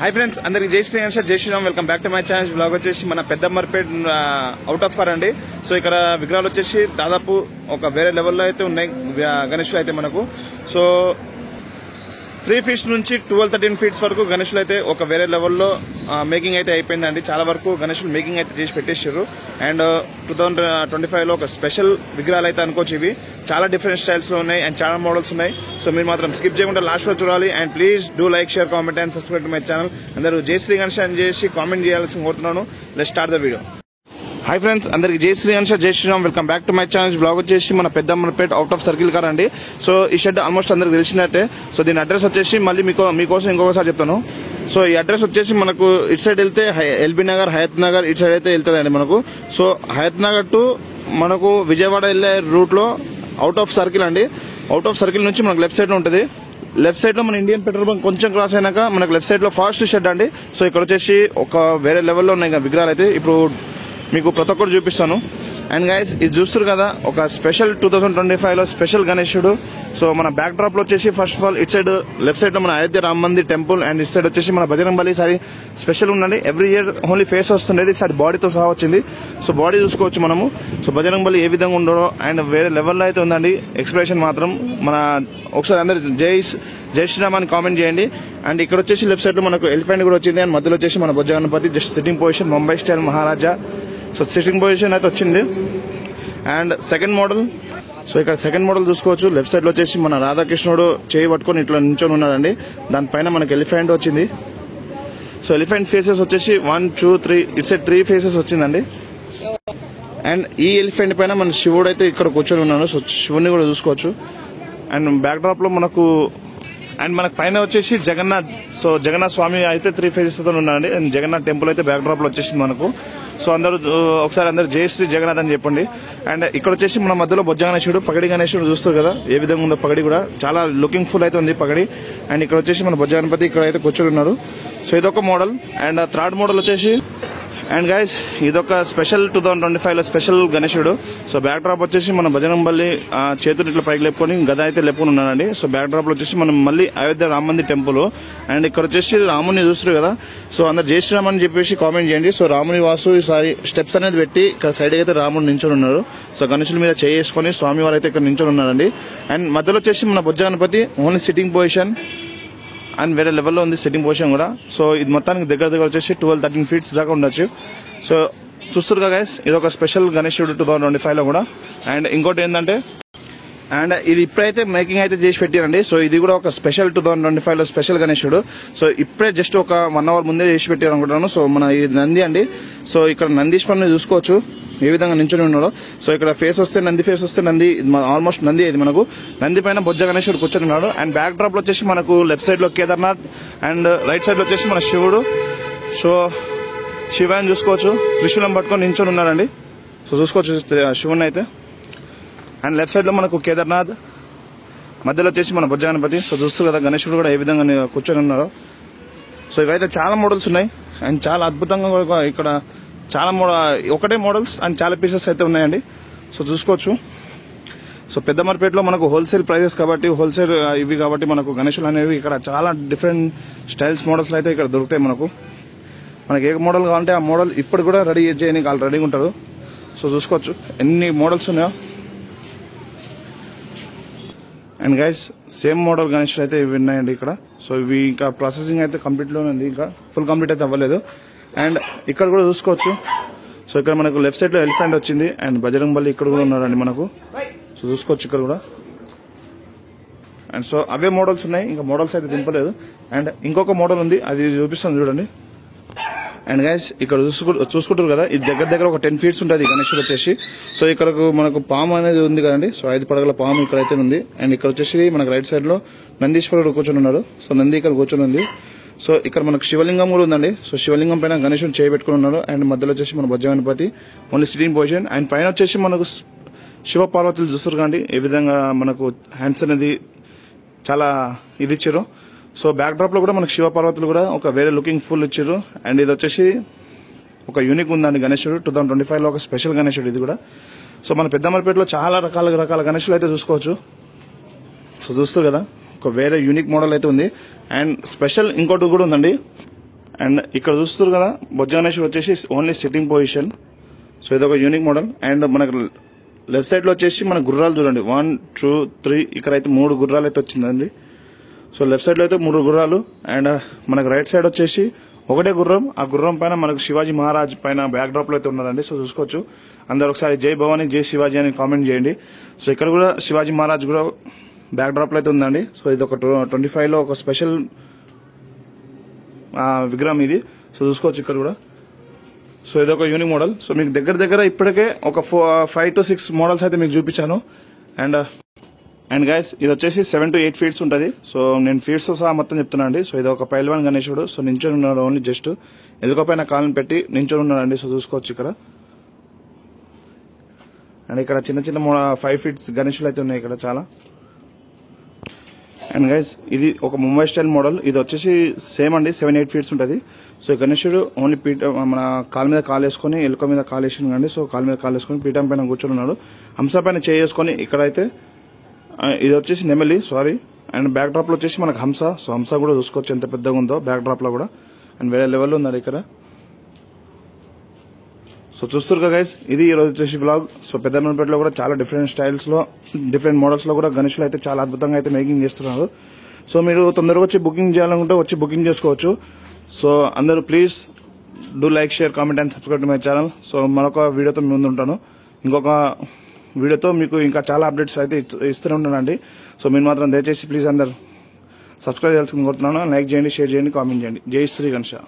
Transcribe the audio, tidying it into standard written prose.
Hi friends, అందరికి జై Shriram sir, జై Shriram. Welcome back to my channel. Vlog వచ్చేసి మన పెద్దమ్మర్పేట్ అవుట్ ఆఫ్ కార్ అండి. సో ఇక్కడ విగ్రహాలు వచ్చేసి దాదాపు ఒక వేరే లెవెల్లో అయితే ఉన్నాయి గణేషులు అయితే మనకు. సో 3 feet నుంచి 12-13 feet వరకు గణేషులు అయితే ఒక వేరే లెవెల్లో మేకింగ్ అయితే అయిపోయిందండి. చాలా వరకు గణేషులు మేకింగ్ అయితే చేసి పెట్టేసారు. అండ్ 2025లో ఒక స్పెషల్ విగ్రహాలు అయితే అనుకోవచ్చు. ఇవి చాలా డిఫరెంట్ స్టైల్స్ లో ఉన్నాయి అండ్ చాలా మోడల్స్ ఉన్నాయి. సో మీరు మాత్రం స్కిప్ చేయకుండా లాస్ట్ లో చూడాలి. And please do like, share, comment and subscribe to my channel. అందరూ జై శ్రీ గణేష్ అని చేసి కామెంట్ చేయాల్సి కోరుతున్నాను. Let's start the video. Hi friends, అందరికి జై శ్రీరామ్ సార్, జై Shriram. Welcome back to my channel. Blog వచ్చేసి మన Peddammarpet out of circle car అండి. సో ఈ షెడ్ ఆల్మోస్ట్ అందరికి తెలిసినట్టే. సో దీని అడ్రస్ వచ్చేసి మళ్ళీ మీకోసం ఇంకొకసారి చెప్తాను. సో ఈ అడ్రస్ వచ్చేసి మనకు ఇటు సైడ్ వెళ్తే ఎల్బీ నగర్, హయత్ నగర్ ఇటు సైడ్ అయితే వెళ్తుందండి మనకు. సో హయత్ నగర్ టు మనకు విజయవాడ వెళ్లే రూట్ లో అవుట్ ఆఫ్ సర్కిల్ అండి. అవుట్ ఆఫ్ సర్కిల్ నుంచి మనకు లెఫ్ట్ సైడ్ లో ఉంటుంది. లెఫ్ట్ సైడ్ లో మన ఇండియన్ పెట్రోల్ బంక్ కొంచెం క్రాస్ అయినాక మనకు లెఫ్ట్ సైడ్ లో ఫాస్ట్ షెడ్ అండి. సో ఇక్కడ వచ్చేసి ఒక వేరే లెవెల్లో ఉన్నాయి విగ్రహాలు అయితే ఇప్పుడు మీకు ప్రతి ఒక్కరు చూపిస్తాను. అండ్ గైస్, ఇది చూస్తారు కదా, ఒక స్పెషల్ 2025లో స్పెషల్ గణేశుడు. సో మన బ్యాక్ డ్రాప్ లో వచ్చేసి ఫస్ట్ ఆఫ్ ఆల్ ఇటు సైడ్ లెఫ్ట్ సైడ్ లో మన అయోధ్య రామ్ మందిర్ టెంపుల్ అండ్ ఇటు సైడ్ వచ్చేసి మన బజరంగ్ బలి. సారి స్పెషల్ ఉందండి. ఎవ్రీ ఇయర్ ఓన్లీ ఫేస్ వస్తుండేది, ఈసారి బాడీతో సహా వచ్చింది. సో బాడీ చూసుకోవచ్చు మనము. సో బజరంగ్ బలి ఏ విధంగా ఉండడో అండ్ వేరే లెవెల్లో అయితే ఉందండి. ఎక్స్ప్రెషన్ మాత్రం మన ఒకసారి అందరు జై శ్రీరామ్ అని కామెంట్ చేయండి. అండ్ ఇక్కడ వచ్చేసి లెఫ్ట్ సైడ్ లో మనకు ఎలిఫెంట్ కూడా వచ్చింది. అండ్ మధ్యలో వచ్చేసి మన బొజ్జ Ganapathi just sitting position, Mumbai style Maharaja. So sitting position అయితే వచ్చింది. అండ్ సెకండ్ మోడల్, సో ఇక్కడ సెకండ్ మోడల్ చూసుకోవచ్చు. లెఫ్ట్ సైడ్ లో వచ్చేసి మన రాధాకృష్ణుడు చేయి పట్టుకొని ఇట్లా నించొని ఉన్నాడండి. దానిపైన మనకి ఎలిఫెంట్ వచ్చింది. సో ఎలిఫెంట్ ఫేసెస్ వచ్చేసి 1, 2, 3 ఇటు సైడ్ 3 ఫేసెస్ వచ్చిందండి. అండ్ ఈ ఎలిఫెంట్ పైన మన శివుడు అయితే ఇక్కడ కూర్చొని ఉన్నాడు. సో శివుడిని కూడా చూసుకోవచ్చు. అండ్ బ్యాక్ డ్రాప్ లో మనకు అండ్ మనకు పైన వచ్చేసి జగన్నాథ్. సో జగన్నాథ్ స్వామి అయితే 3 ఫేజెస్ తో ఉన్నారండి. అండ్ జగన్నాథ్ టెంపుల్ అయితే బ్యాక్ డ్రాప్ లో వచ్చేసింది మనకు. సో ఒకసారి అందరు జై శ్రీ జగన్నాథ్ అని చెప్పండి. అండ్ ఇక్కడ వచ్చేసి మన మధ్యలో బొజ్జ గణేశుడు, పగడి గణేశుడు చూస్తారు కదా ఏ విధంగా ఉందో. పగడి కూడా చాలా లుకింగ్ ఫుల్ అయితే ఉంది పగడి. అండ్ ఇక్కడ వచ్చేసి మన బొజ్జ గణపతి ఇక్కడ అయితే కూర్చొని ఉన్నారు. సో ఇదొక మోడల్. అండ్ థర్డ్ మోడల్ వచ్చేసి అండ్ గైస్ ఇదొక స్పెషల్ 2025లో స్పెషల్ గణేశుడు. సో బ్యాక్ డ్రాప్ వచ్చేసి మన బజరంగ్ బలి చేతులు ఇట్లా పైకి లేపుకొని గద అయితే లేపుకొని ఉన్నాడండి. సో బ్యాక్ డ్రాప్ లో వచ్చేసి మనం మళ్ళీ అయోధ్య రామ్ మందిర్ టెంపుల్. అండ్ ఇక్కడ వచ్చేసి రాముని చూస్తారు కదా. సో అందరు జై శ్రీరామ్ అని చెప్పేసి కామెంట్ చేయండి. సో రాముని వాసు ఈసారి స్టెప్స్ అనేది పెట్టి ఇక్కడ సైడ్ అయితే రాముడు నించొని ఉన్నారు. సో గణేశుల మీద చేసుకొని స్వామి వారు అయితే ఇక్కడ నించొని ఉన్నారండి. అండ్ మధ్యలో వచ్చేసి మన బొజ్జ Ganapathi only sitting position and వేరే లెవెల్లో ఉంది సిట్టింగ్ పొజిషన్ కూడా. సో ఇది మొత్తానికి దగ్గర వచ్చేసి 12-13 feet దాకా ఉండొచ్చు. సో చూస్తారు కదా గైస్, ఇది ఒక స్పెషల్ గణేశుడు 2025లో కూడా. అండ్ ఇంకోటి ఏంటంటే అండ్ ఇది ఇప్పుడైతే మేకింగ్ అయితే చేసి పెట్టారండి. సో ఇది కూడా ఒక స్పెషల్ 2025లో స్పెషల్ గణేశుడు. సో ఇప్పుడే జస్ట్ ఒక 1 hour ముందే చేసి పెట్టారు అనుకుంటున్నాను. సో మన ఇది నంది అండి. సో ఇక్కడ నందీశ్వరుని చూసుకోవచ్చు ఏ విధంగా నించుని ఉన్నాడో. సో ఇక్కడ ఫేస్ వస్తే నంది, ఫేస్ వస్తే నంది, ఆల్మోస్ట్ నంది ఇది మనకు. నంది పైన బొజ్జ గణేశుడు కూర్చొని ఉన్నాడు. అండ్ బ్యాక్ డ్రాప్ లో వచ్చేసి మనకు లెఫ్ట్ సైడ్ లో కేదార్నాథ్ అండ్ రైట్ సైడ్ లో వచ్చేసి మన శివుడు. సో శివాన్ని చూసుకోవచ్చు, త్రిశూలం పట్టుకొని నించొని ఉన్నారండి. సో చూసుకోవచ్చు శివుని అయితే. అండ్ లెఫ్ట్ సైడ్ లో మనకు కేదార్నాథ్, మధ్యలో వచ్చేసి మన బొజ్జ గణపతి. సో చూస్తారు కదా గణేశుడు కూడా ఏ విధంగా కూర్చొని ఉన్నారో. సో ఇవైతే చాలా మోడల్స్ ఉన్నాయి అండ్ చాలా అద్భుతంగా కూడా ఇక్కడ చాలా ఒకటే మోడల్స్ అండ్ చాలా పీసెస్ అయితే ఉన్నాయండి. సో చూసుకోవచ్చు. సో పెద్దమ్మర్పేటలో మనకు హోల్సేల్ ప్రైజెస్ కాబట్టి హోల్సేల్ ఇవి కాబట్టి మనకు గణేశులు అనేవి ఇక్కడ చాలా డిఫరెంట్ స్టైల్స్ మోడల్స్ అయితే ఇక్కడ దొరుకుతాయి మనకు ఏ మోడల్ కావాలంటే ఆ మోడల్ ఇప్పుడు కూడా రెడీ చేయడానికి వాళ్ళు రెడీగా ఉంటారు. సో చూసుకోవచ్చు ఎన్ని మోడల్స్ ఉన్నాయో. అండ్ గైస్ సేమ్ మోడల్ గణేశులు అయితే ఇవి ఉన్నాయండి ఇక్కడ. సో ఇవి ఇంకా ప్రాసెసింగ్ అయితే కంప్లీట్ లోనే ఉంది, ఇంకా ఫుల్ కంప్లీట్ అయితే అవ్వలేదు. అండ్ ఇక్కడ కూడా చూసుకోవచ్చు. సో ఇక్కడ మనకు లెఫ్ట్ సైడ్ లో ఎలిఫెంట్ వచ్చింది అండ్ బజరంగ్ బలి ఇక్కడ కూడా ఉన్నారండి మనకు. సో చూసుకోవచ్చు ఇక్కడ కూడా. అండ్ సో అవే మోడల్స్ ఉన్నాయి, ఇంకా మోడల్స్ అయితే దింపలేదు. అండ్ ఇంకొక మోడల్ ఉంది, అది చూపిస్తాను చూడండి. అండ్ గైస్ ఇక్కడ చూసుకుంటారు కదా, ఇది దగ్గర ఒక 10 feet ఉంటుంది గణేశుడు వచ్చేసి. సో ఇక్కడ మనకు పాము అనేది ఉంది కదండి. సో 5 పడగల పాము ఇక్కడైతే ఉంది. అండ్ ఇక్కడ వచ్చేసి మనకు రైట్ సైడ్ లో నందీశ్వరుడు కూర్చొని ఉన్నాడు. సో నంది ఇక్కడ కూర్చొని ఉంది. సో ఇక్కడ మనకు శివలింగం కూడా ఉందండి. సో శివలింగం పైన గణేశుడు చేయబెట్టుకుని ఉన్నారు. అండ్ మధ్యలో వచ్చేసి మన బొజ్జ Ganapathi only sitting position. And పైన వచ్చేసి మనకు శివ పార్వతులు చూస్తారు కండి ఏ విధంగా మనకు హ్యాండ్స్ అనేది చాలా ఇది ఇచ్చారు. సో బ్యాక్ డ్రాప్ లో కూడా మనకు శివ పార్వతులు కూడా ఒక వేరే లుకింగ్ ఫుల్ ఇచ్చారు. అండ్ ఇది వచ్చేసి ఒక యూనిక్ ఉందండి గణేశుడు 2025లో ఒక స్పెషల్ గణేశుడు ఇది కూడా. సో మన పెద్దమ్మర్పేటలో చాలా రకాల గణేశులు అయితే చూసుకోవచ్చు. సో చూస్తారు కదా ఒక వేరే యూనిక్ మోడల్ అయితే ఉంది. అండ్ స్పెషల్ ఇంకోటి కూడా ఉందండి. అండ్ ఇక్కడ చూస్తారు కదా బొజ్జ గణేశుడు వచ్చేసి ఓన్లీ సిట్టింగ్ పొజిషన్. సో ఇదొక యూనిక్ మోడల్. అండ్ మనకు లెఫ్ట్ సైడ్ లో వచ్చేసి మన గుర్రాలు చూడండి 1, 2, 3 ఇక్కడ అయితే 3 గుర్రాలు అయితే వచ్చిందండి. సో లెఫ్ట్ సైడ్ లో అయితే 3 గుర్రాలు. అండ్ మనకు రైట్ సైడ్ వచ్చేసి ఒకటే గుర్రం. ఆ గుర్రం పైన మనకు శివాజీ మహారాజ్ పైన బ్యాక్ డ్రాప్ లో అయితే ఉన్నారండి. సో చూసుకోవచ్చు. అందరు ఒకసారి జై భవానీ జై శివాజీ అని కామెంట్ చేయండి. సో ఇక్కడ కూడా శివాజీ మహారాజ్ కూడా బ్యాక్ డ్రాప్ లో అయితే ఉందండి. సో ఇది ఒక 25 లో ఒక స్పెషల్ విగ్రహం ఇది. సో చూసుకోవచ్చు ఇక్కడ కూడా. సో ఇది ఒక యూనిక్ మోడల్. సో మీకు దగ్గర ఇప్పటికే ఒక 5 to 6 మోడల్స్ అయితే మీకు చూపించాను. అండ్ గైస్ ఇది వచ్చేసి 7 to 8 ఫీట్స్ ఉంటుంది. సో నేను ఫీట్స్ తో సహా మొత్తం చెప్తున్నా అండి. సో ఇది ఒక పైల్వాన్ గణేశుడు. సో నించొని ఉన్నాడు ఓన్లీ జస్ట్ ఎదుక పైన కాళ్ళని పెట్టి నించొని ఉన్నాడండి. సో చూసుకోవచ్చు ఇక్కడ. అండ్ ఇక్కడ చిన్న 5 ఫీట్స్ గణేశులు అయితే ఉన్నాయి ఇక్కడ చాలా. అండ్ గైస్ ఇది ఒక ముంబై స్టైల్ మోడల్. ఇది వచ్చేసి సేమ్ అండి 7-8 ఫీట్స్ ఉంటుంది. సో గణేశుడు ఓన్లీ మన కాలు మీద కాలు వేసుకుని ఎలుక మీద కాలు వేసింది కండి. సో కాలు మీద కాలు వేసుకుని పీఠం పైన కూర్చొని ఉన్నాడు. హంస పైన చేసుకుని ఇక్కడైతే ఇది వచ్చేసి నెమలి సారీ. అండ్ బ్యాక్ డ్రాప్ లో వచ్చేసి మనకు హంస. సో హంస కూడా చూసుకోవచ్చు ఎంత పెద్దగా ఉందో బ్యాక్ డ్రాప్ లో కూడా. అండ్ వేరే లెవెల్లో ఉన్నాడు ఇక్కడ. సో చూస్తారు కదా గైస్ ఇది ఈ రోజు వచ్చేసి వ్లాగ్. సో పెద్దమర్పేటలో కూడా చాలా డిఫరెంట్ స్టైల్స్ లో డిఫరెంట్ మోడల్స్ లో కూడా గణేశులు అయితే చాలా అద్భుతంగా అయితే మేకింగ్ చేస్తున్నారు. సో మీరు తొందరగా వచ్చి బుకింగ్ చేయాలనుకుంటే వచ్చి బుకింగ్ చేసుకోవచ్చు. సో అందరూ please do like share comment and subscribe to my channel. So మరొక వీడియోతో ముందు ఉంటాను. ఇంకొక వీడియోతో మీకు ఇంకా చాలా అప్డేట్స్ అయితే ఇస్తూనే ఉంటానండి. సో మీరు మాత్రం దయచేసి ప్లీజ్ అందరు సబ్స్క్రైబ్ చేయాల్సింది కోరుతున్నాను. లైక్ చేయండి, షేర్ చేయండి, కామెంట్ చేయండి. జై శ్రీ గణేశ.